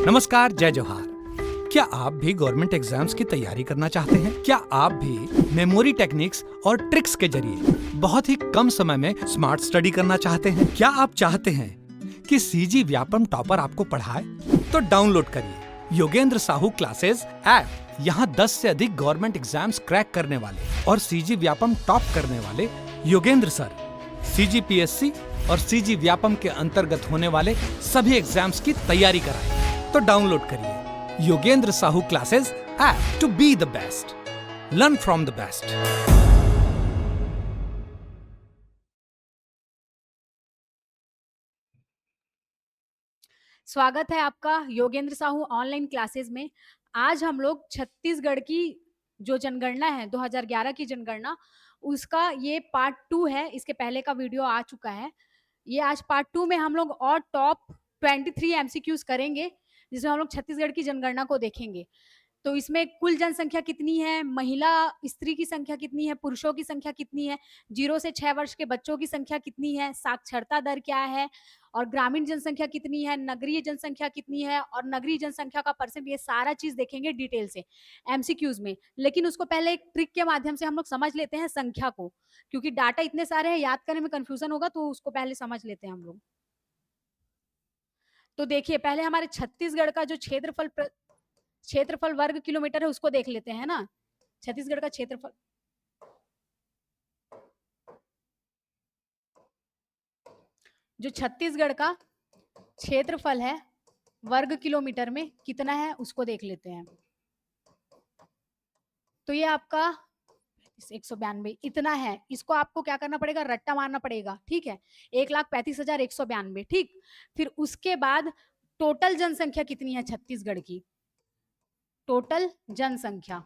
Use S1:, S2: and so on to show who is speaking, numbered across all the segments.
S1: नमस्कार, जय जोहार। क्या आप भी गवर्नमेंट एग्जाम्स की तैयारी करना चाहते हैं? क्या आप भी मेमोरी टेक्निक्स और ट्रिक्स के जरिए बहुत ही कम समय में स्मार्ट स्टडी करना चाहते हैं? क्या आप चाहते हैं कि सीजी व्यापम टॉपर आपको पढ़ाए? तो डाउनलोड करिए योगेंद्र साहू क्लासेस ऐप। यहाँ 10 से अधिक गवर्नमेंट एग्जाम्स क्रैक करने वाले और सीजी व्यापम टॉप करने वाले योगेंद्र सर सीजीपीएससी और सीजी व्यापम के अंतर्गत होने वाले सभी एग्जाम्स की तैयारी कराएं। तो डाउनलोड करिए Yogendra Sahu classes app to be the best, learn from the best.
S2: स्वागत है आपका योगेंद्र साहू ऑनलाइन क्लासेस में। आज हम लोग छत्तीसगढ़ की जो जनगणना है 2011 की जनगणना, उसका ये पार्ट 2 है। इसके पहले का वीडियो आ चुका है। ये आज पार्ट 2 में हम लोग और टॉप 23 एमसीक्यूज करेंगे, जिसमें हम लोग छत्तीसगढ़ की जनगणना को देखेंगे। तो इसमें कुल जनसंख्या कितनी है, महिला स्त्री की संख्या कितनी है, पुरुषों की संख्या कितनी है, 0 से 6 वर्ष के बच्चों की संख्या कितनी है, साक्षरता दर क्या है, और ग्रामीण जनसंख्या कितनी है, नगरीय जनसंख्या कितनी है, और नगरीय जनसंख्या का परसेंट, ये सारा चीज देखेंगे डिटेल से एमसीक्यूज में। लेकिन उसको पहले एक ट्रिक के माध्यम से हम लोग समझ लेते हैं संख्या को, क्योंकि डाटा इतने सारे हैं, याद करने में कंफ्यूजन होगा, तो उसको पहले समझ लेते हैं हम लोग। तो देखिए, पहले हमारे छत्तीसगढ़ का जो क्षेत्रफल वर्ग किलोमीटर है उसको देख लेते हैं ना। छत्तीसगढ़ का क्षेत्रफल, जो छत्तीसगढ़ का क्षेत्रफल है वर्ग किलोमीटर में कितना है उसको देख लेते हैं। तो ये आपका 192 इतना है। इसको आपको क्या करना पड़ेगा, रट्टा मारना पड़ेगा, ठीक है। 1,35,192, ठीक। फिर उसके बाद टोटल जनसंख्या कितनी है छत्तीसगढ़ की, टोटल जनसंख्या,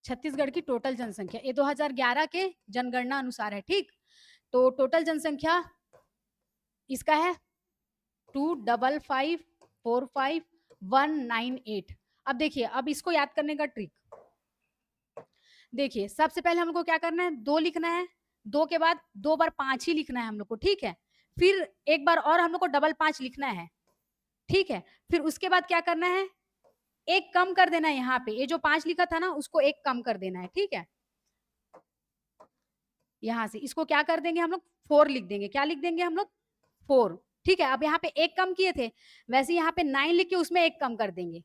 S2: छत्तीसगढ़ की टोटल जनसंख्या, ये 2011 के जनगणना अनुसार है, ठीक। तो टोटल जनसंख्या इसका है 255,45198। अब देखिए, अब इसको याद करने का ट्रिक देखिए। सबसे पहले हम लोग को क्या करना है, 2 लिखना है, 2 के बाद 2 बार 5 ही लिखना है हम लोग को, ठीक है। फिर एक बार और हम लोग को डबल 5 लिखना है, ठीक है। फिर उसके बाद क्या करना है, एक कम कर देना है यहाँ पे, ये जो 5 लिखा था ना उसको एक कम कर देना है, ठीक है। यहाँ से इसको क्या कर देंगे हम लोग, 4 लिख देंगे। क्या लिख देंगे हम लोग, 4, ठीक है। अब यहाँ पे एक कम किए थे, वैसे यहाँ पे 9 लिख के उसमें एक कम कर देंगे,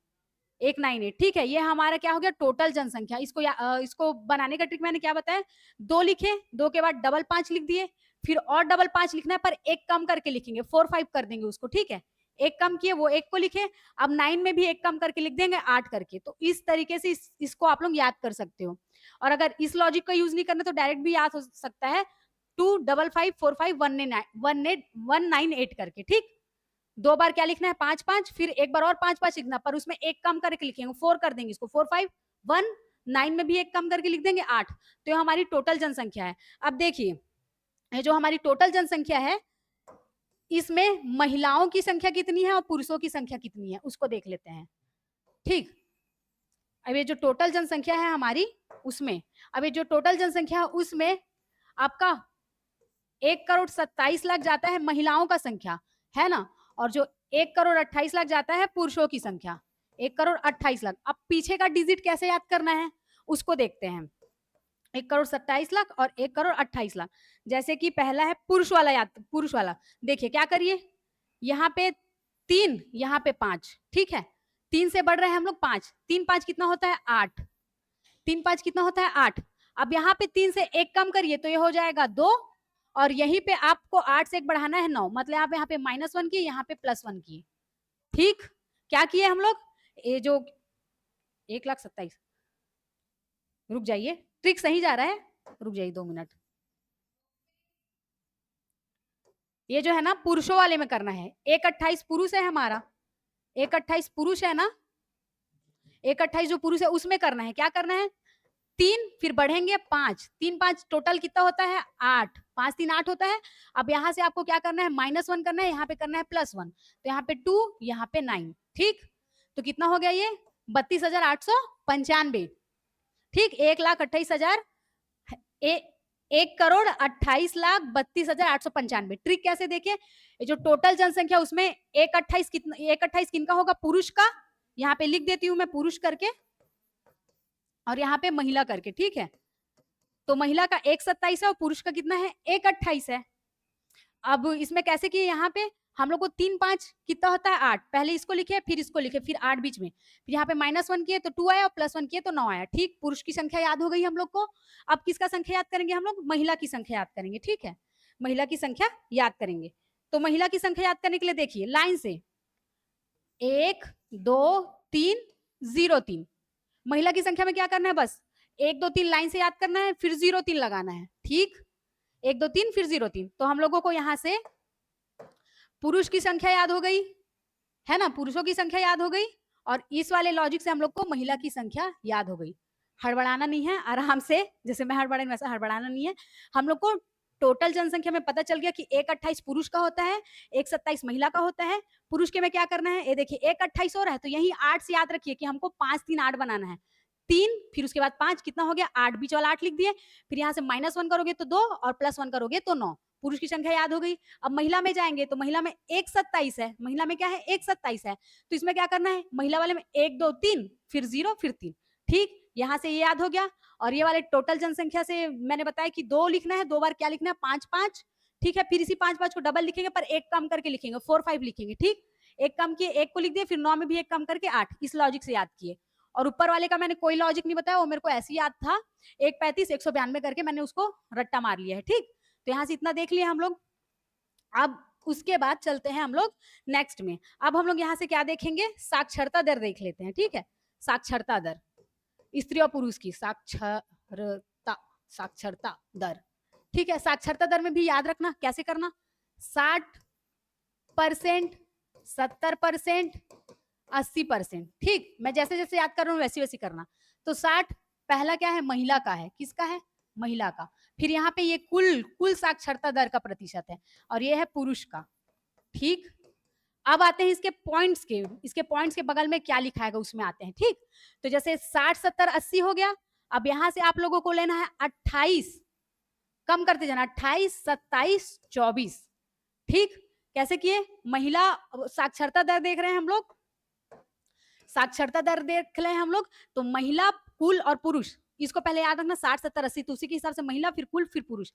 S2: 198, ठीक है। ये हमारा क्या हो गया, टोटल जनसंख्या। इसको बनाने का ट्रिक मैंने क्या बताया, 2 लिखे, 2 के बाद डबल 5 लिख दिए, फिर और डबल 5 लिखना है, पर एक कम करके लिखेंगे, 4-5 कर देंगे उसको, ठीक है। एक कम किए, वो एक को लिखे। अब 9 में भी एक कम करके लिख देंगे, 8 करके। तो इस तरीके से इसको आप लोग याद कर सकते हो। और अगर इस लॉजिक का यूज नहीं करना तो डायरेक्ट भी याद हो सकता है, 2554518 करके, ठीक। 2 बार क्या लिखना है, 5-5, फिर एक बार और 5-5 लिखना, पर उसमें एक कम करके लिखेंगे, 4 कर देंगे इसको, 4-5-1, 9 में भी एक कम करके लिख देंगे, 8। तो ये हमारी टोटल जनसंख्या है। अब देखिए, ये जो हमारी टोटल जनसंख्या है, इसमें महिलाओं की संख्या कितनी है और पुरुषों की संख्या कितनी है उसको देख लेते हैं, ठीक। अब ये जो टोटल जनसंख्या है हमारी, उसमें अब ये जो टोटल जनसंख्या है उसमें आपका 1,27,00,000 जाता है महिलाओं का संख्या, है ना। और जो 1,28,00,000 जाता है पुरुषों की संख्या, 1,28,00,000। अब पीछे का डिजिट कैसे याद करना है उसको देखते हैं। 1,27,00,000 और 1,28,00,000। जैसे कि पहला है पुरुष वाला, पुरुष वाला देखिए, क्या करिए, यहाँ पे 3, यहाँ पे 5, ठीक है। 3 से बढ़ रहे हैं हम लोग 5, 3-5 कितना होता है, 8, 3-5 कितना होता है, 8। अब यहाँ पे 3 से एक कम करिए तो ये हो जाएगा 2, और यहीं पे आपको 8 से एक बढ़ाना है 9, मतलब आप यहाँ पे -1 की, यहाँ पे +1 की, ठीक। क्या किए हम लोग, ये जो 1,27,00,000, रुक जाइए, ट्रिक सही जा रहा है, रुक जाइए 2 मिनट। ये जो है ना पुरुषों वाले में करना है, 1,28 पुरुष है हमारा, 1,28 पुरुष है ना, 1,28 जो पुरुष है उसमें करना है। क्या करना है, 3, फिर बढ़ेंगे 5, 3-5 टोटल कितना होता है, 8, 5-3 8 होता है। अब यहाँ से आपको क्या करना है, -1 करना है, यहाँ पे करना है +1, तो यहाँ पे 2, यहाँ पे 9, ठीक। तो कितना हो गया ये, 32,895, ठीक। 1,28,000 1,28,32,895। ट्रिक कैसे देखें, ये जो टोटल जनसंख्या उसमें 1,28 कितना, 1,28 किनका होगा, पुरुष का। यहाँ पे लिख देती हूँ मैं पुरुष करके और यहाँ पे महिला करके, ठीक है। तो महिला का 1,27 है और पुरुष का कितना है, 1,28 है। अब इसमें कैसे किए, यहाँ पे हम लोग को 3 5 कितना होता है, 8। पहले इसको लिखे फिर इसको लिखे फिर 8 बीच में, फिर यहाँ पे -1 किए तो 2 आया और +1 किए तो 9 आया। ठीक, पुरुष की संख्या याद हो गई हम लोग को। अब किसका संख्या याद करेंगे हम लोग, महिला की संख्या याद करेंगे। ठीक है, महिला की संख्या याद करेंगे। तो महिला की संख्या याद करने के लिए देखिए लाइन से 1 2 3 0 3। महिला की संख्या में क्या करना है, बस 1 2 3 लाइन से याद करना है, फिर 0 3 लगाना है। ठीक, 1 2 3 फिर 0 3। तो हम लोगों को यहाँ से पुरुष की संख्या याद हो गई है ना, पुरुषों की संख्या याद हो गई और इस वाले लॉजिक से हम लोग को महिला की संख्या याद हो गई। हड़बड़ाना नहीं है, आराम से, जैसे मैं हड़बड़ाई वैसा हड़बड़ाना नहीं है। हम लोग को टोटल जनसंख्या में पता चल गया कि 1,28 पुरुष का होता है, 1,27 महिला का होता है। पुरुष के में क्या करना है, ये देखिए 1,28 और है तो यही 8 से याद रखिए कि हमको 5 3 8 बनाना है। 3 फिर उसके बाद 5 कितना हो गया, 8, बीच वाला 8 लिख दिए। फिर यहाँ से -1 करोगे तो 2 और +1 करोगे तो 9। पुरुष की संख्या याद हो गई। अब महिला में जाएंगे तो महिला में 1,27 है, महिला में क्या है, 1,27 है। तो इसमें क्या करना है, महिला वाले में 1 2 3 फिर 0 फिर 3। ठीक, यहाँ से ये याद हो गया। और ये वाले टोटल जनसंख्या से मैंने बताया कि 2 लिखना है, 2 बार क्या लिखना है, 5 5। ठीक है, फिर इसी 5 5 को डबल लिखेंगे पर एक कम करके लिखेंगे, 4 5 लिखेंगे। ठीक, एक कम किए, एक को लिख दिए, फिर 9 में भी एक कम करके 8। इस लॉजिक से याद किए। और ऊपर वाले का मैंने कोई लॉजिक नहीं बताया, वो मेरे को ऐसे याद था, 135 192 करके मैंने उसको रट्टा मार लिया है। ठीक, तो यहाँ से इतना देख लिया हम लोग। अब उसके बाद चलते हैं हम लोग नेक्स्ट में। अब हम लोग यहाँ से क्या देखेंगे, साक्षरता दर देख लेते हैं। ठीक है, साक्षरता दर, स्त्री और पुरुष की साक्षरता दर। ठीक है, साक्षरता दर में भी याद रखना कैसे करना, 60%, 70%, 80%। ठीक, मैं जैसे जैसे याद कर रहा हूँ वैसे वैसे करना। तो 60 पहला क्या है, महिला का है, किसका है, महिला का। फिर यहाँ पे ये कुल साक्षरता दर का प्रतिशत है और ये है पुरुष का। ठीक, अब आते हैं इसके पॉइंट्स के, इसके पॉइंट्स के बगल में क्या लिखा है उसमें आते हैं। ठीक, तो जैसे 60 70 80 हो गया। अब यहाँ से आप लोगों को लेना है 28, कम करते जाना, 28 27 24। ठीक, कैसे किए, महिला साक्षरता दर देख रहे हैं हम लोग, साक्षरता दर देख रहे हैं हम लोग। तो महिला, कुल और पुरुष, इसको पहले याद रखना, 60 70 80। तो उसी के हिसाब से महिला फिर कुल फिर पुरुष,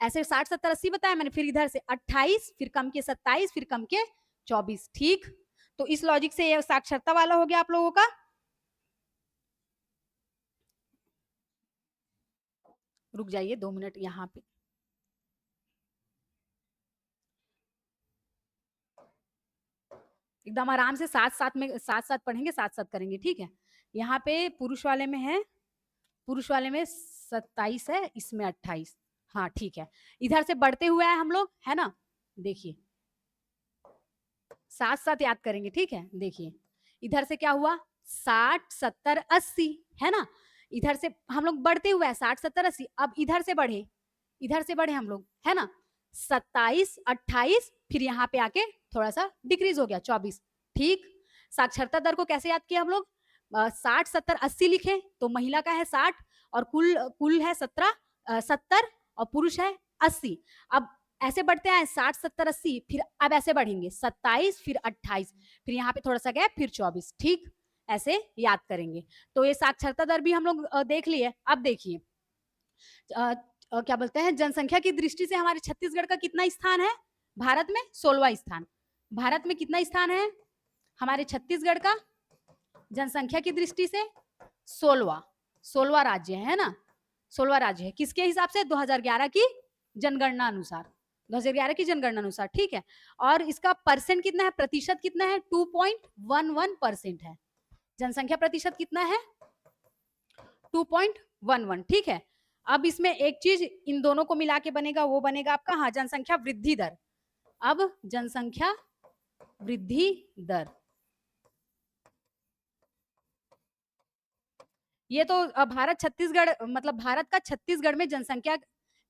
S2: ऐसे 60 70 80 बताया मैंने। फिर इधर से 28 फिर कम के 27 फिर कम के 24। ठीक, तो इस लॉजिक से ये साक्षरता वाला हो गया आप लोगों का। रुक जाइए 2 मिनट यहाँ पे, एकदम आराम से साथ साथ पढ़ेंगे, साथ साथ करेंगे। ठीक है, यहाँ पे पुरुष वाले में है, पुरुष वाले में 27 है, इसमें 28। हाँ ठीक है, इधर से बढ़ते हुए आए हम लोग, है ना। देखिए साथ साथ याद करेंगे। ठीक है, देखिए इधर से क्या हुआ, 60 70 80, है ना। इधर से हम लोग बढ़ते हुए 60 70 80। अब इधर से बढ़े हम लोग, है ना, 27 28, फिर यहाँ पे आके थोड़ा सा डिक्रीज हो गया 24। ठीक, साक्षरता दर को कैसे याद किया हम लोग, 60 70 80 लिखे तो महिला का है 60 और कुल है 70 और पुरुष है 80। अब ऐसे बढ़ते हैं 60 70 80, फिर अब ऐसे बढ़ेंगे 27 फिर 28, फिर यहाँ पे थोड़ा सा गैप फिर 24। ठीक, ऐसे याद करेंगे। तो ये साक्षरता दर भी हम लोग देख लिए। अब देखिए क्या बोलते हैं, जनसंख्या की दृष्टि से हमारे छत्तीसगढ़ का कितना स्थान है भारत में, 16वां स्थान। भारत में कितना स्थान है हमारे छत्तीसगढ़ का जनसंख्या की दृष्टि से, 16वां राज्य है ना, 16वां राज्य है। किसके हिसाब से, 2011 की जनगणना अनुसार, 2011 की जनगणना अनुसार। ठीक है, और इसका परसेंट कितना है, प्रतिशत कितना है, 2.11% है। जनसंख्या प्रतिशत कितना है, 2.11। ठीक है, अब इसमें एक चीज इन दोनों को मिला के बनेगा, वो बनेगा आपका, हाँ, जनसंख्या वृद्धि दर। अब जनसंख्या वृद्धि दर, ये तो भारत छत्तीसगढ़, मतलब भारत का छत्तीसगढ़ में जनसंख्या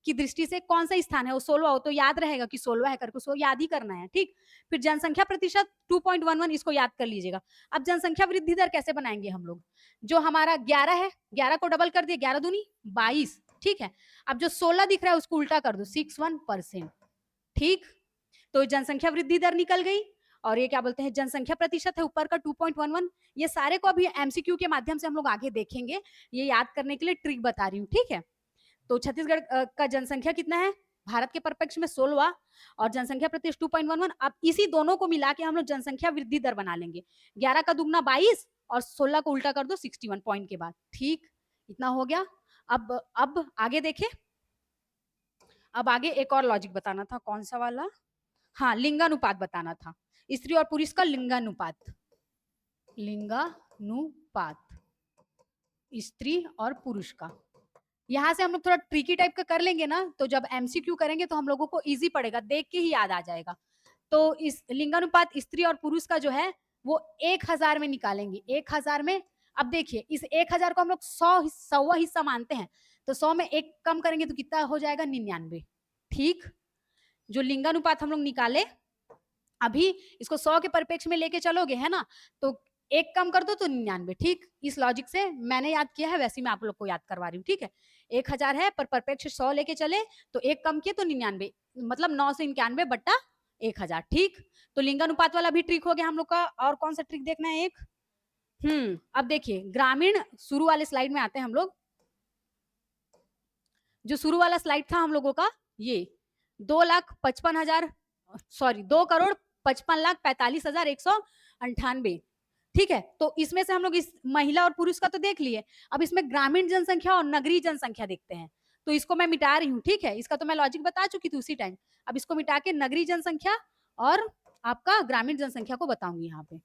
S2: की दृष्टि से कौन सा स्थान है, वो 16वां हो, तो याद रहेगा कि 16वां है करके उसको याद ही करना है। ठीक, फिर जनसंख्या प्रतिशत 2.11, इसको याद कर लीजिएगा। अब जनसंख्या वृद्धि दर कैसे बनाएंगे हम लोग, जो हमारा 11 है, 11 को डबल कर दिए, 11 दूनी 22। ठीक है। अब जो 16 दिख रहा है उसको उल्टा कर दो, 61%। ठीक, तो जनसंख्या वृद्धि दर निकल गई, और ये क्या बोलते हैं जनसंख्या प्रतिशत है ऊपर का 2.11। ये सारे को अभी एमसीक्यू के माध्यम से हम लोग आगे देखेंगे, ये याद करने के लिए ट्रिक बता रही हूँ, ठीक है। तो छत्तीसगढ़ का जनसंख्या कितना है, भारत के परिप्रेक्ष्य में 16 और जनसंख्या प्रतिशत 2.11। अब इसी दोनों को मिला के हम लोग जनसंख्या वृद्धि दर बना लेंगे, 11 का दुगना 22 और 16 को उल्टा कर दो 61 पॉइंट के बाद। ठीक, इतना हो गया। अब आगे देखें, अब आगे एक और लॉजिक बताना था, कौन सा वाला, हाँ लिंगानुपात बताना था, स्त्री और पुरुष का लिंगानुपात, लिंगानुपात स्त्री और पुरुष का। यहां से हम लोग थोड़ा ट्रिकी टाइप का कर लेंगे ना, तो जब एमसीक्यू करेंगे तो हम लोगों को इजी पड़ेगा, देख के ही याद आ जाएगा। तो इस लिंगानुपात स्त्री और पुरुष का जो है वो 1000 में निकालेंगे, 1000 में। अब देखिए इस 1000 को हम लोग 100 हिस्सा मानते हैं, तो 100 में एक कम करेंगे तो कितना हो जाएगा, 99। ठीक, जो लिंगानुपात हम लोग निकाले, अभी इसको 100 के परिप्रेक्ष्य में लेके चलोगे है ना, तो एक कम कर दो तो 99। ठीक, इस लॉजिक से मैंने याद किया है, वैसे मैं आप लोग को याद करवा रही हूँ। ठीक है, 1000 है पर परिप्रेक्ष्य 100 लेके चले तो एक कम किए तो 99, मतलब 991 बट्टा 1000। ठीक, तो लिंगानुपात वाला भी ट्रिक हो गया हम लोग का। और कौन सा ट्रिक देखना है एक, अब देखिए ग्रामीण, शुरू वाले स्लाइड में आते हैं हम लोग। जो शुरू वाला स्लाइड था हम लोगों का, ये 2,55,145,198। ठीक है, तो इसमें से हम लोग इस महिला और पुरुष का तो देख लिए, अब इसमें ग्रामीण जनसंख्या और नगरीय जनसंख्या देखते हैं। तो इसको मैं मिटा रही हूँ, ठीक है, इसका तो मैं लॉजिक बता चुकी थी उसी टाइम। अब इसको मिटा के नगरीय जनसंख्या और आपका ग्रामीण जनसंख्या को बताऊंगी यहाँ पे।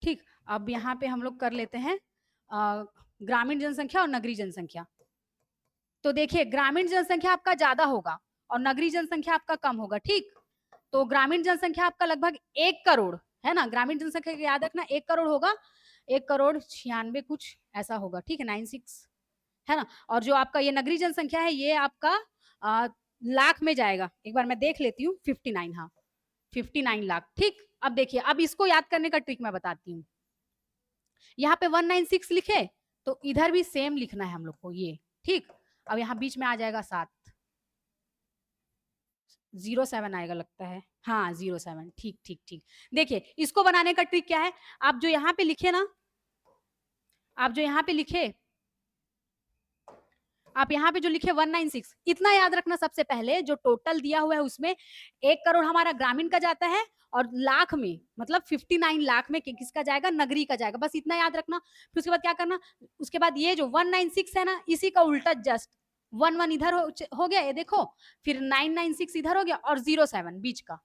S2: ठीक, अब यहाँ पे हम लोग कर लेते हैं ग्रामीण जनसंख्या और नगरीय जनसंख्या। तो देखिए ग्रामीण जनसंख्या आपका ज्यादा होगा और नगरीय जनसंख्या आपका कम होगा। ठीक, तो ग्रामीण जनसंख्या आपका लगभग 1 करोड़ है ना, ग्रामीण जनसंख्या याद रखना 1 करोड़ होगा, 1,96,00,000 कुछ ऐसा होगा। ठीक है, 96 है ना। और जो आपका ये नगरीय जनसंख्या है ये आपका लाख में जाएगा, एक बार मैं देख लेती हूँ, 59, हाँ 59 लाख। ठीक, अब देखिए, अब इसको याद करने का ट्रिक मैं बताती हूँ। यहाँ पे 196 लिखे तो इधर भी सेम लिखना है हम लोग को ये। ठीक, अब यहाँ बीच में आ जाएगा 7, 07 आएगा लगता है, हाँ 07। ठीक ठीक ठीक, देखिए इसको बनाने का ट्रिक क्या है, आप जो यहाँ पे लिखे ना, आप जो यहाँ पे लिखे, आप यहाँ पे जो लिखे 196, इतना याद रखना सबसे पहले, जो टोटल दिया हुआ है उसमें 1 करोड़ हमारा ग्रामीण का जाता है और लाख में मतलब 59 लाख में किसका जाएगा, नगरी का जाएगा, बस इतना याद रखना। फिर उसके बाद क्या करना, उसके बाद ये जो 196 है ना, इसी का उल्टा जस्ट 11 इधर हो गया, ये देखो, फिर 996 इधर हो गया और 07 बीच का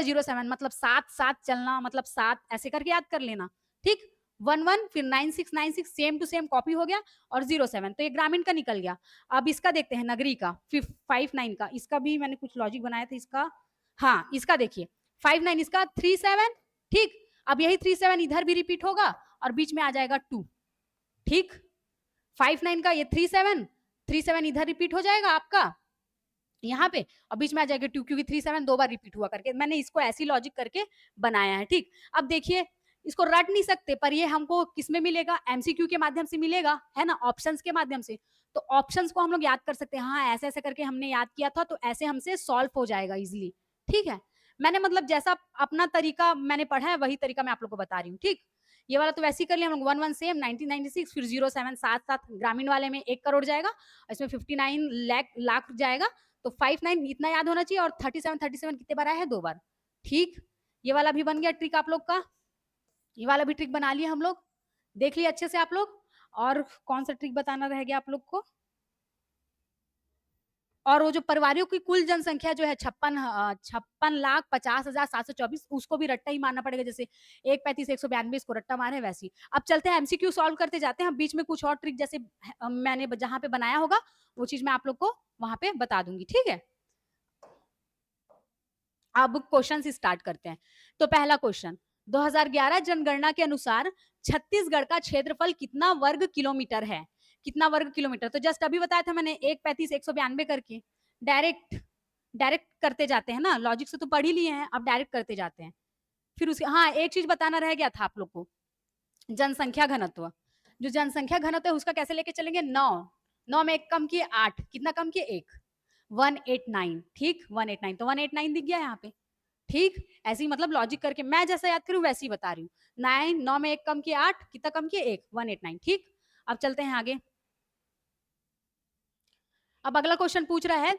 S2: 07, मतलब 7 चलना, मतलब 7 ऐसे करके याद कर लेना। ठीक, 11 फिर 9696 सेम टू सेम कॉपी हो गया और 07, तो ये ग्रामीण का निकल गया। अब इसका देखते हैं नगरी का, 59 का, इसका भी मैंने कुछ लॉजिक बनाया था इसका, हाँ इसका देखिए 59, इसका 37। ठीक, अब यही 37 इधर भी रिपीट होगा और बीच में आ जाएगा 2। ठीक, 59 का ये 37 इधर रिपीट हो जाएगा आपका यहाँ पे और बीच में आ जाएगा 2, क्योंकि 37 दो बार रिपीट हुआ करके मैंने इसको ऐसी लॉजिक करके बनाया है। ठीक, अब देखिए इसको रट नहीं सकते, पर ये हमको किस में मिलेगा, एमसीक्यू के माध्यम से मिलेगा, है ना, ऑप्शंस के माध्यम से। तो ऑप्शंस को हम लोग याद कर सकते हैं, हाँ ऐसे ऐसे करके हमने याद किया था, तो ऐसे हमसे सॉल्व हो जाएगा इजिली। ठीक है, मैंने मतलब जैसा अपना तरीका मैंने पढ़ा है वही तरीका मैं आप लोग को बता रही हूँ। ठीक, ये वाला तो वैसे ही कर लिया हम लोग, 11 सेम, 1996 फिर 07, 7 ग्रामीण वाले में 1 करोड़ जाएगा, इसमें 59 लाख जाएगा, तो 59 इतना याद होना चाहिए, और 37 कितने बार आया है, 2 बार। ठीक, ये वाला भी बन गया ट्रिक आप लोग का, ये वाला भी ट्रिक बना लिया हम लोग, देख लिया अच्छे से आप लोग। और कौन सा ट्रिक बताना रह गया आप लोग को, और वो जो परिवारों की कुल जनसंख्या जो है 56,50,50,724, उसको भी रट्टा ही मारना पड़ेगा, जैसे 135,192 इसको रट्टा मारे वैसी। अब चलते हैं एमसीक्यू सॉल्व करते जाते हैं, बीच में कुछ और ट्रिक जैसे मैंने जहां पे बनाया होगा वो चीज मैं आप लोग को वहां पे बता दूंगी। ठीक है, अब क्वेश्चन स्टार्ट करते हैं। तो पहला क्वेश्चन, 2011 जनगणना के अनुसार छत्तीसगढ़ का क्षेत्रफल कितना वर्ग किलोमीटर है, कितना वर्ग किलोमीटर, तो जस्ट अभी बताया था मैंने 135,192 करके डायरेक्ट डायरेक्ट करते जाते हैं ना, लॉजिक से तो पढ़ ही लिए हैं, अब डायरेक्ट करते जाते हैं। फिर उसके हाँ, एक चीज बताना रह गया था आप लोग को, जनसंख्या घनत्व। जो जनसंख्या घनत्व है उसका कैसे लेके चलेंगे, 9, 9 में 1 कम किए 8, कितना कम किए 1, 189, ठीक, 189, तो 189 दिख गया यहाँ पे, ठीक। ऐसे ही मतलब लॉजिक करके मैं जैसा याद करूं वैसे ही बता रही हूँ। 9, 9 में 1 कम किए 8, कितना कम किए 1, 189, ठीक। अब चलते हैं आगे। अब अगला क्वेश्चन पूछ रहा है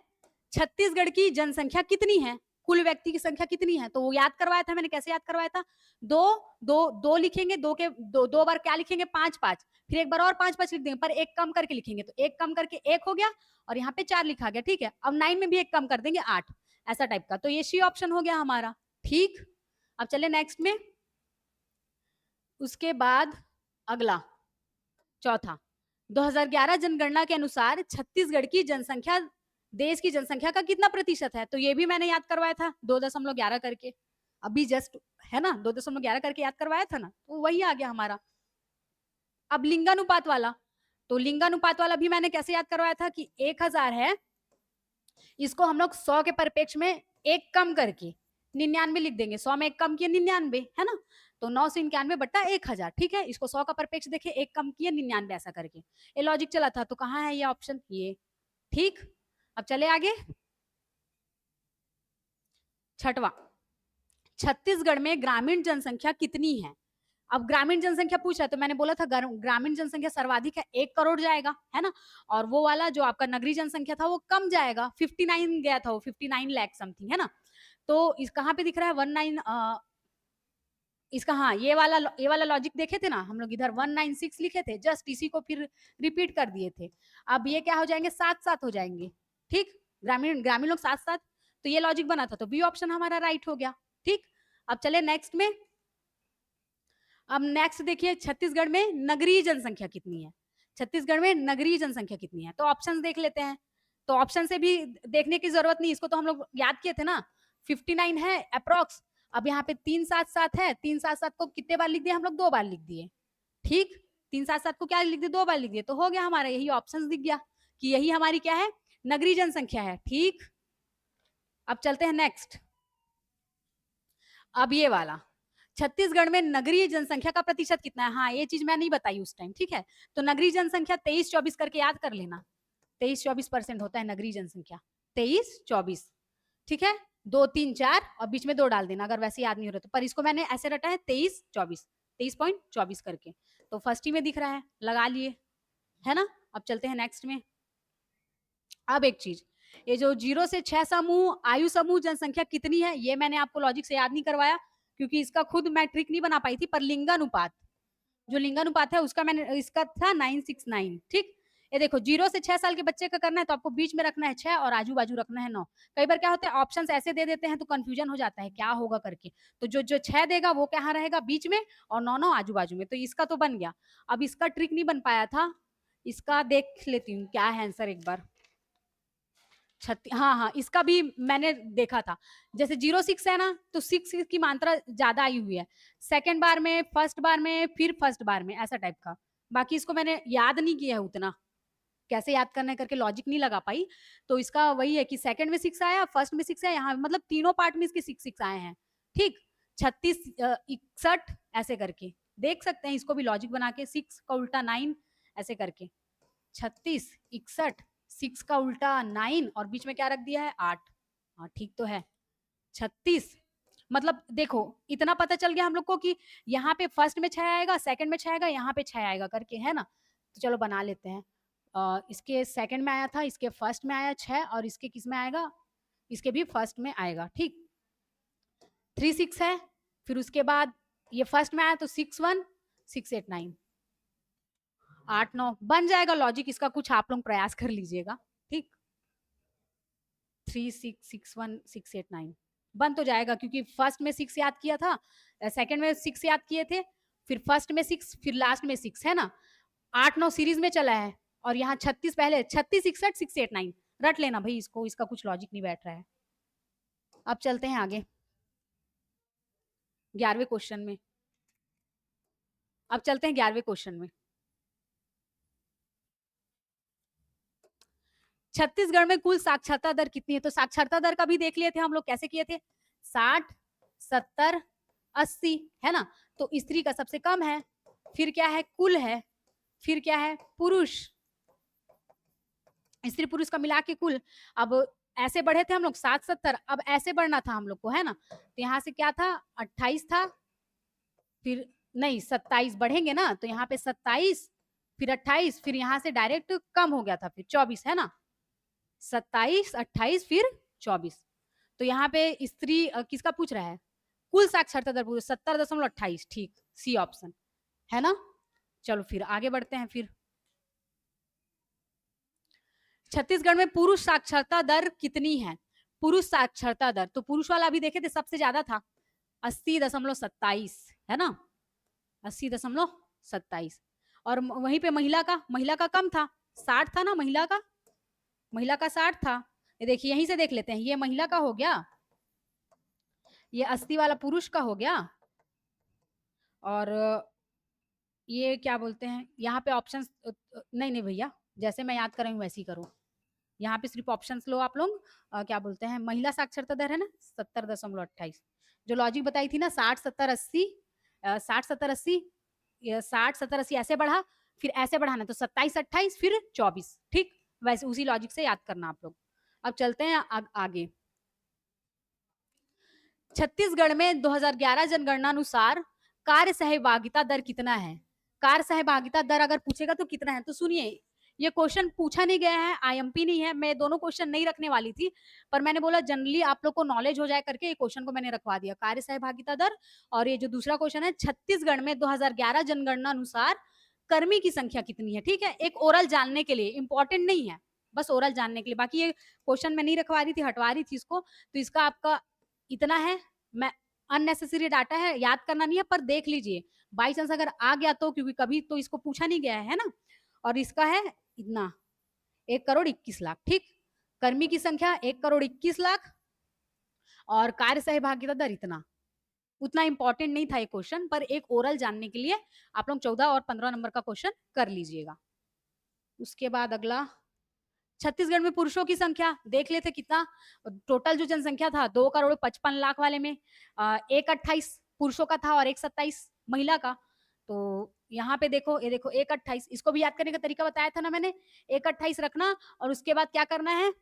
S2: छत्तीसगढ़ की जनसंख्या कितनी है, कुल व्यक्ति की संख्या कितनी है, तो वो याद करवाया था मैंने, कैसे याद करवाया था, दो दो दो लिखेंगे, दो के दो बार क्या लिखेंगे, 5 5, फिर एक बार और 5 5 लिख देंगे, पर एक कम करके लिखेंगे, तो एक कम करके 1 हो गया और यहाँ पे 4 लिखा गया, ठीक है। अब 9 में भी एक कम कर देंगे 8, ऐसा टाइप का, तो ये सी ऑप्शन हो गया हमारा, ठीक। अब चले नेक्स्ट में, उसके बाद अगला चौथा, 2011 जनगणना के अनुसार छत्तीसगढ़ की जनसंख्या देश की जनसंख्या का कितना प्रतिशत है, तो ये भी मैंने याद करवाया था 2.11 करके, अभी जस्ट, है ना, 2.11 करके याद करवाया था ना, तो वही आ गया हमारा। अब लिंगानुपात वाला, तो लिंगानुपात वाला भी मैंने कैसे याद करवाया था कि 1000 है, इसको हम लोग 100 के परिपेक्ष में एक कम करके 99 लिख देंगे, 100 में एक कम किए 99, है ना, तो 991 बट्टा 1000, ठीक है। इसको 100 का परिपेक्ष देखे, एक कम किए 99, ऐसा करके ये लॉजिक चला था, तो कहाँ है ये ऑप्शन, ये, ठीक। अब चले आगे, छठवा, छत्तीसगढ़ में ग्रामीण जनसंख्या कितनी है। अब ग्रामीण जनसंख्या पूछा, तो मैंने बोला था ग्रामीण जनसंख्या सर्वाधिक है, 1 करोड़ जाएगा, है ना, और वो वाला जो आपका नगरीय जनसंख्या था वो कम जाएगा, 59 गया था, वो 59 लाख समथिंग, है ना। तो इस कहाँ पे दिख रहा है 19, इसका हाँ, ये वाला लॉजिक देखे थे ना हम लोग, इधर 196 लिखे थे, जस्ट इसी को फिर रिपीट कर दिए थे। अब ये क्या हो जाएंगे, 7 7 हो जाएंगे, ठीक। ग्रामीण ग्रामीण लोग 7 7, तो ये लॉजिक बना था, तो बी ऑप्शन हमारा राइट हो गया, ठीक। अब चले नेक्स्ट में, अब नेक्स्ट देखिए छत्तीसगढ़ में नगरीय जनसंख्या कितनी है, छत्तीसगढ़ में नगरीय जनसंख्या कितनी है, तो ऑप्शन देख लेते हैं। तो ऑप्शन से भी देखने की जरूरत नहीं, इसको तो हम लोग याद किए थे ना, 59 है अप्रोक्स। अब यहाँ पे 377 है, 377 को कितने बार लिख दिए हम लोग, 2 बार लिख दिए, ठीक। 377 को क्या लिख दिए, 2 बार लिख दिए, तो हो गया हमारा, यही ऑप्शन दिख गया कि यही हमारी क्या है, नगरीय जनसंख्या है, ठीक। अब चलते हैं नेक्स्ट, अब ये वाला, छत्तीसगढ़ में नगरीय जनसंख्या का प्रतिशत कितना है, हाँ ये चीज मैं नहीं बताई उस टाइम, ठीक है। तो नगरीय जनसंख्या 23-24 करके याद कर लेना, 23-24% होता है नगरीय जनसंख्या, 23-24, ठीक है। 2 3 4 और बीच में 2 डाल देना अगर वैसे याद नहीं हो रहा तो, पर इसको मैंने ऐसे रटा है 23-24, 23.24 करके, तो फर्स्ट ही में दिख रहा है, लगा लिए, है ना। अब चलते हैं नेक्स्ट में। अब एक चीज, ये जो 0 से 6 समूह आयु समूह जनसंख्या कितनी है, ये मैंने आपको लॉजिक से याद नहीं करवाया, क्योंकि इसका खुद मैं ट्रिक नहीं बना पाई थी, पर लिंगानुपात, जो लिंगानुपात है उसका मैंने, इसका था 969, ठीक। ये देखो 0 से 6 साल के बच्चे का करना है, तो आपको बीच में रखना है 6 और आजू बाजू रखना है 9। कई बार क्या होता है ऑप्शंस ऐसे दे देते हैं तो कंफ्यूजन हो जाता है क्या होगा करके, तो जो जो 6 देगा वो कहाँ रहेगा, बीच में, और 9 9 आजू बाजू में, तो इसका तो बन गया। अब इसका ट्रिक नहीं बन पाया था, इसका देख लेती हूँ क्या है आंसर एक बार। हाँ हाँ, इसका भी मैंने देखा था, जैसे 06 है ना, तो 6 की मात्रा ज्यादा आई हुई है, सेकंड बार में, फर्स्ट बार में, फिर फर्स्ट बार में, ऐसा टाइप का। बाकी इसको मैंने याद नहीं किया है उतना, कैसे याद करना है करके लॉजिक नहीं लगा पाई, तो इसका वही है कि सेकंड में 6 आया, फर्स्ट में 6 है, यहाँ मतलब तीनों पार्ट में इसके 6 6 आए हैं, ठीक। 36 61 ऐसे करके देख सकते हैं, इसको भी लॉजिक बना के, 6 का उल्टा 9 ऐसे करके, 36 61, 6 का उल्टा 9 और बीच में क्या रख दिया है 8, हाँ ठीक तो है 36, मतलब देखो इतना पता चल गया हम लोग को कि यहाँ पे फर्स्ट में 6 आएगा, सेकंड में 6 आएगा, यहाँ पे 6 आएगा करके, है ना। तो चलो बना लेते हैं, इसके सेकंड में आया था, इसके फर्स्ट में आया 6, और इसके किस में आएगा, इसके भी फर्स्ट में आएगा, ठीक। 3 6 है, फिर उसके बाद ये फर्स्ट में आया तो 6 1 6 8 9, 8 9 बन जाएगा लॉजिक, इसका कुछ आप लोग प्रयास कर लीजिएगा, ठीक। 3 6 6 1 6 8 9 बन तो जाएगा, क्योंकि फर्स्ट में 6 याद किया था, सेकंड में 6 याद किए थे, फिर फर्स्ट में 6, फिर लास्ट में 6, है ना। 8 9 सीरीज में चला है, और यहाँ 36 पहले, 36 61 6 8 9 रट लेना भाई इसको, इसका कुछ लॉजिक नहीं बैठ रहा है। अब चलते हैं आगे 11वें क्वेश्चन में, अब चलते हैं 11वें क्वेश्चन में। छत्तीसगढ़ में कुल साक्षरता दर कितनी है? तो साक्षरता दर का भी देख लिए थे हम लोग, कैसे किए थे? 60, 70, 80, है ना? तो स्त्री का सबसे कम है, फिर क्या है? कुल है, फिर क्या है? पुरुष, स्त्री पुरुष का मिला के कुल। अब ऐसे बढ़े थे हम लोग 60, 70, अब ऐसे बढ़ना था हम लोग को, है ना? तो यहाँ से क्या था? 28 था, फिर नहीं 27 बढ़ेंगे ना, तो यहाँ पे 27, फिर 28, फिर यहाँ से डायरेक्ट कम हो गया था, फिर 24, है ना? 27, 28, फिर 24। तो यहाँ पे स्त्री किसका पूछ रहा है? कुल साक्षरता दर पूछ, 70.28, ठीक, सी ऑप्शन, है ना? चलो फिर आगे बढ़ते हैं। फिर छत्तीसगढ़ में पुरुष साक्षरता दर कितनी है? पुरुष साक्षरता दर, तो पुरुष वाला अभी देखे थे सबसे ज्यादा था 80.27, है ना? 80.27। और वहीं पे महिला का कम था, 60 था ना महिला का 60 था। ये देखिए, यहीं से देख लेते हैं, ये महिला का हो गया, ये 80 वाला पुरुष का हो गया, और ये क्या बोलते हैं, यहाँ पे ऑप्शन नहीं नहीं भैया, जैसे मैं याद कर रही हूँ वैसे ही करो। यहाँ पे सिर्फ ऑप्शंस लो आप लोग। क्या बोलते हैं, महिला साक्षरता दर है ना 70.28, जो लॉजिक बताई थी ना 60, 70, 80, 60, 70, 80, 60, 70, 80 ऐसे बढ़ा, फिर ऐसे बढ़ाना, तो 27, 28, फिर 24, ठीक? वैसे उसी लॉजिक से याद करना आप लोग। अब चलते हैं आगे। छत्तीसगढ़ में 2011 जनगणना अनुसार कार्य सहभागिता दर कितना है? कार्य सहभागिता दर अगर पूछेगा तो कितना है? तो सुनिए, ये क्वेश्चन पूछा नहीं गया है, आईएमपी नहीं है, मैं दोनों क्वेश्चन नहीं रखने वाली थी, पर मैंने बोला जनरली आप लोग को नॉलेज हो जाए करके ये क्वेश्चन को मैंने रखवा दिया, कार्य सहभागिता दर। और ये जो दूसरा क्वेश्चन है, छत्तीसगढ़ में 2011 जनगणना अनुसार कर्मी की संख्या कितनी है? ठीक है, एक ओरल जानने के लिए, इंपॉर्टेंट नहीं है, बस ओरल जानने के लिए। बाकी ये क्वेश्चन मैं नहीं रखवा रही थी, हटवा रही थी इसको, तो इसका आपका इतना है। मैं अननेसेसरी डाटा है, याद करना नहीं है, पर देख लीजिए, बाई चांस अगर आ गया तो, क्योंकि कभी तो इसको पूछा नहीं गया है ना। और इसका है इतना, 1,21,00,000, ठीक? कर्मी की संख्या 1,21,00,000 और कार्य सहभागिता दर इतना। उतना इंपॉर्टेंट नहीं था ये क्वेश्चन, पर एक ओरल जानने के लिए आप लोग 14 और 15 नंबर का क्वेश्चन कर लीजिएगा। उसके बाद अगला, छत्तीसगढ़ में पुरुषों की संख्या देख लेते कितना, टोटल जो जनसंख्या था 2,55,00,000 वाले में 1,28 पुरुषों का था और 1,27 महिला का। तो यहाँ पे देखो, ये देखो 1,28, इसको भी याद करने का तरीका बताया था ना मैंने, 1,28 रखना, और उसके बाद क्या करना है,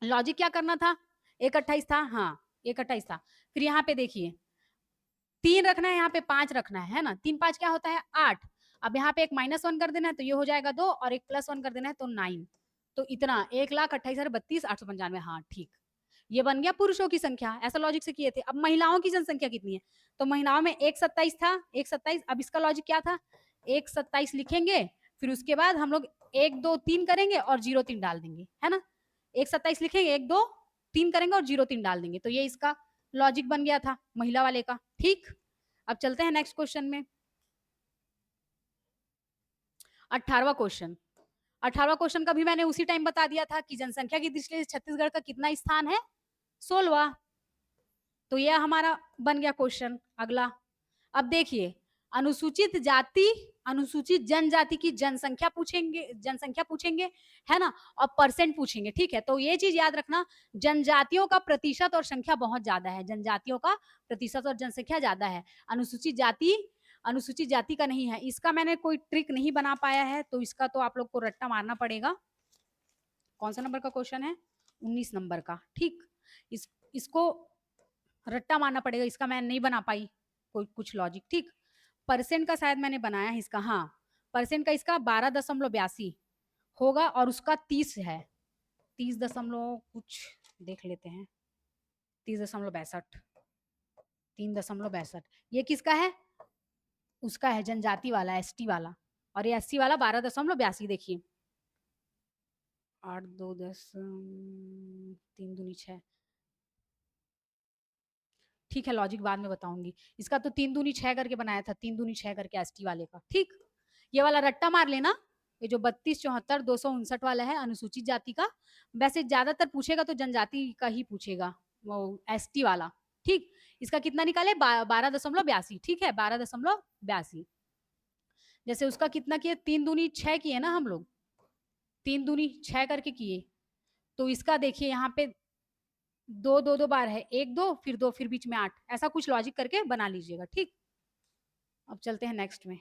S2: लॉजिक क्या करना था, 1,28 था, हाँ 1,28 था, फिर यहाँ पे देखिए 3 रखना है, यहाँ पे 5 रखना है ना, 3 5 क्या होता है 8। अब यहाँ पे एक -1 कर देना है तो ये हो जाएगा 2, और एक +1 कर देना है तो 9। तो इतना 1,28,32,895, हाँ ठीक, ये बन गया पुरुषों की संख्या, ऐसा लॉजिक से किए थे। अब महिलाओं की जनसंख्या कितनी है, तो महिलाओं में 1,27 था, 1,27। अब इसका लॉजिक क्या था, 1,27 लिखेंगे, फिर उसके बाद हम लोग 1 2 3 करेंगे और 0 3 डाल देंगे, है ना? 1,27 लिखेंगे, 1 2 3 करेंगे और 0 3 डाल देंगे, तो ये इसका लॉजिक बन गया था महिला वाले का, ठीक? अब चलते हैं नेक्स्ट क्वेश्चन में। 18वां क्वेश्चन, 18वां क्वेश्चन का भी मैंने उसी टाइम बता दिया था कि जनसंख्या की दृष्टि से छत्तीसगढ़ का कितना स्थान है, 16वां। तो यह हमारा बन गया क्वेश्चन। अगला, अब देखिए, अनुसूचित जाति अनुसूचित जनजाति की जनसंख्या पूछेंगे, है ना, और परसेंट पूछेंगे, ठीक है? तो ये चीज याद रखना, जनजातियों का प्रतिशत और संख्या बहुत ज्यादा है, जनजातियों का प्रतिशत और जनसंख्या ज्यादा है, अनुसूचित जाति का नहीं है। इसका मैंने कोई ट्रिक नहीं बना पाया है, तो इसका तो आप लोग को रट्टा मारना पड़ेगा। कौन सा नंबर का क्वेश्चन है, 19 नंबर का, ठीक? इसको रट्टा मारना पड़ेगा, इसका मैं नहीं बना पाई कोई कुछ लॉजिक, ठीक? परसेंट का शायद मैंने बनाया है इसका, हाँ परसेंट का इसका 12.82 होगा, और उसका 30 है, 30 दशमलव कुछ देख लेते हैं, 30.62, 3.62, ये किसका है, उसका है, जनजाति वाला, एसटी वाला, और ये एससी वाला 12.82, देखिए 8 2 10 3 दूनी 6, ठीक है, लॉजिक बाद में बताऊंगी। इसका तो 3 दूनी 6 करके बनाया था, 3 दूनी 6 करके एसटी वाले का, ठीक? ये वाला रट्टा मार लेना, ये जो 32 74 259 वाला है अनुसूचित जाति का, वैसे ज्यादातर पूछेगा तो जनजाति का ही पूछेगा, वो एसटी वाला, ठीक? इसका कितना निकाले, 12.82, ठीक है, 12.82। जैसे उसका कितना किए, 3 दूनी 6 किए ना हम लोग, 3 दूनी 6 करके किए, तो इसका देखिए यहाँ पे 2 2 2 बार है, 1 2 फिर 2 फिर बीच में 8, ऐसा कुछ लॉजिक करके बना लीजिएगा, ठीक। अब चलते हैं नेक्स्ट में।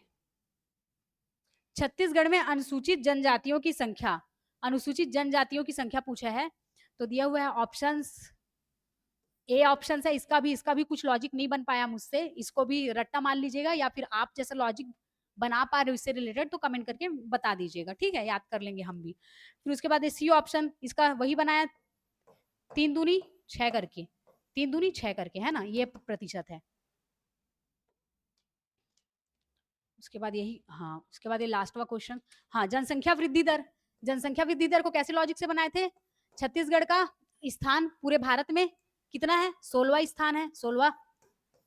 S2: छत्तीसगढ़ में अनुसूचित जनजातियों की संख्या पूछा है, तो दिया हुआ है ऑप्शंस। ए ऑप्शन है, इसका भी कुछ लॉजिक नहीं बन पाया मुझसे, इसको भी रट्टा मान लीजिएगा, या फिर आप जैसा लॉजिक बना पा रहे हो इससे रिलेटेड तो कमेंट करके बता दीजिएगा, ठीक है, याद कर लेंगे हम भी। फिर उसके बाद सी ऑप्शन, इसका वही बनाया 3 दूनी 6 करके, 3 दूनी 6 करके, है ना, ये प्रतिशत है। उसके बाद यही, हाँ, उसके बाद ये लास्टवा क्वेश्चन, हाँ, जनसंख्या वृद्धि दर को कैसे लॉजिक से बनाए थे? छत्तीसगढ़ का स्थान पूरे भारत में कितना है? 16वां स्थान है, 16वां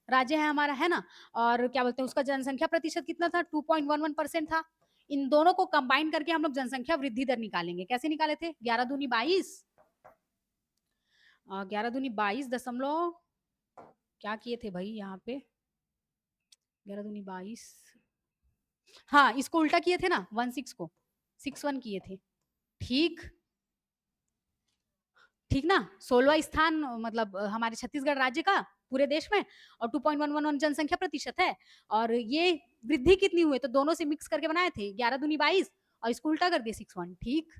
S2: राज्य है हमारा, है ना। और क्या बोलते हैं, उसका जनसंख्या प्रतिशत कितना था? 2.11% था। इन दोनों को कंबाइन करके हम लोग जनसंख्या वृद्धि दर निकालेंगे। कैसे निकाले थे? 11 दूनी 22, 11 दूनी 22 दशमलव, क्या किए थे भाई यहाँ पे, 11 दूनी 22, हाँ, इसको उल्टा किए थे ना, 16 को 61 किए थे, ठीक ठीक ना। 16वां स्थान मतलब हमारे छत्तीसगढ़ राज्य का पूरे देश में, और 2.11 जनसंख्या प्रतिशत है, और ये वृद्धि कितनी हुई, तो दोनों से मिक्स करके बनाए थे, 11 दूनी 22 और इसको उल्टा कर दिए 61, ठीक।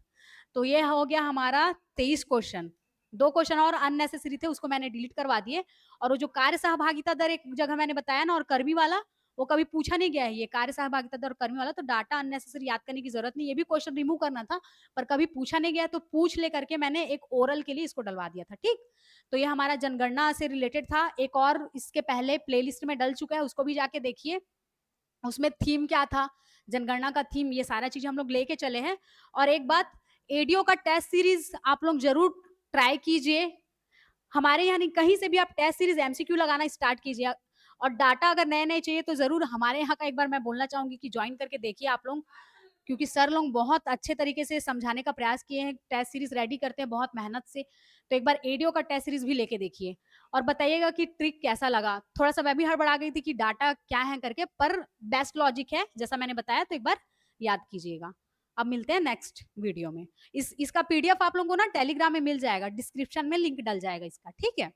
S2: तो ये हो गया हमारा 23 क्वेश्चन। 2 क्वेश्चन और अननेसेसरी थे, उसको मैंने डिलीट करवा दिए। और वो जो कार्य सहभागिता दर एक जगह मैंने बताया ना, और कर्मी वाला, वो कभी पूछा नहीं गया है, ये कार्य सहभागिता दर और कर्मी वाला, तो डाटा अननेसेसरी याद करने की जरूरत नहीं, ये भी क्वेश्चन रिमूव करना था, पर कभी पूछा नहीं गया, तो पूछ ले करके मैंने एक ओरल के लिए इसको डलवा दिया था, ठीक। तो ये हमारा जनगणना से रिलेटेड था। एक और इसके पहले प्लेलिस्ट में डल चुका है, उसको भी जाके देखिए, उसमें थीम क्या था, जनगणना का थीम, ये सारा चीज हम लोग लेके चले हैं। और एक बात, एडीओ का टेस्ट सीरीज आप लोग जरूर ट्राई कीजिए, हमारे यहाँ नहीं, कहीं से भी आप टेस्ट सीरीज एमसीक्यू लगाना स्टार्ट कीजिए। और डाटा अगर नए नए चाहिए तो जरूर हमारे यहाँ का एक बार मैं बोलना चाहूंगी कि ज्वाइन करके देखिए आप लोग, क्योंकि सर लोग बहुत अच्छे तरीके से समझाने का प्रयास किए हैं, टेस्ट सीरीज रेडी करते हैं बहुत मेहनत से। तो एक बार एडीओ का टेस्ट सीरीज भी लेके देखिए और बताइएगा कि ट्रिक कैसा लगा। थोड़ा सा मैं भी हड़बड़ा गई थी कि डाटा क्या है करके, पर बेस्ट लॉजिक है जैसा मैंने बताया, तो एक बार याद कीजिएगा। अब मिलते हैं नेक्स्ट वीडियो में। इसका पीडीएफ आप लोगों को ना टेलीग्राम में मिल जाएगा, डिस्क्रिप्शन में लिंक डल जाएगा इसका, ठीक है।